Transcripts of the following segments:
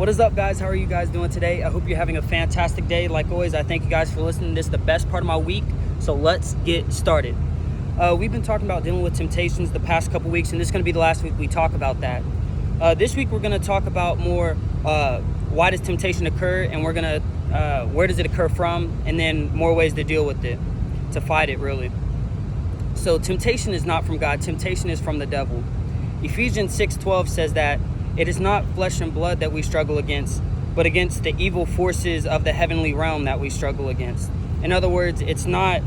What is up, guys? How are you guys doing today? I hope you're having a fantastic day. Like always, I thank you guys for listening. This is the best part of my week, so let's get started. We've been talking about dealing with temptations the past couple weeks, and this is going to be the last week we talk about that. This week we're going to talk about more why does temptation occur, and we're going to where does it occur from, and then more ways to deal with it, to fight it really. So temptation is not from God. Temptation is from the devil. Ephesians 6:12 says that it is not flesh and blood that we struggle against, but against the evil forces of the heavenly realm that we struggle against. In other words, it's not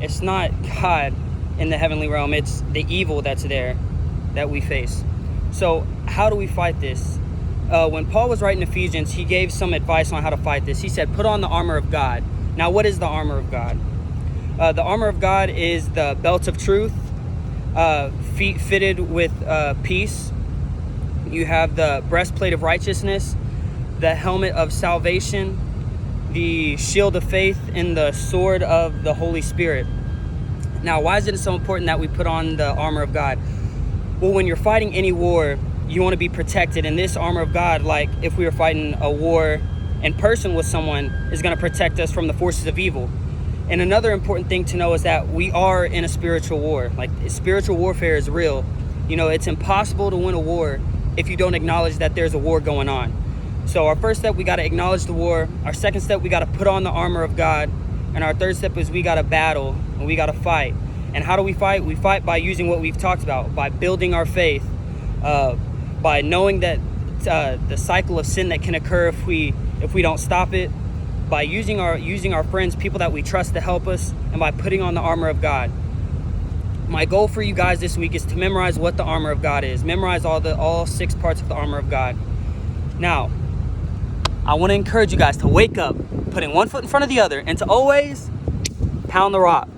God in the heavenly realm. It's the evil that's there that we face. So how do we fight this? When Paul was writing Ephesians, he gave some advice on how to fight this. He said, put on the armor of God. Now, what is the armor of God? The armor of God is the belt of truth, feet fitted with peace. You have the breastplate of righteousness, the helmet of salvation, the shield of faith, and the sword of the Holy Spirit. Now, why is it so important that we put on the armor of God? Well, when you're fighting any war, you want to be protected. And this armor of God, like if we were fighting a war in person with someone, is going to protect us from the forces of evil. And another important thing to know is that we are in a spiritual war. Like, spiritual warfare is real. You know, it's impossible to win a war if you don't acknowledge that there's a war going on. So our first step, we got to acknowledge the war. Our second step, we got to put on the armor of God. And our third step is we got to battle and we got to fight. And how do we fight? We fight by using what we've talked about, by building our faith, by knowing that the cycle of sin that can occur if we don't stop it, by using our friends, people that we trust to help us, and by putting on the armor of God. My goal for you guys this week is to memorize what the armor of God is. Memorize all 6 parts of the armor of God. Now, I want to encourage you guys to wake up, putting one foot in front of the other, and to always pound the rock.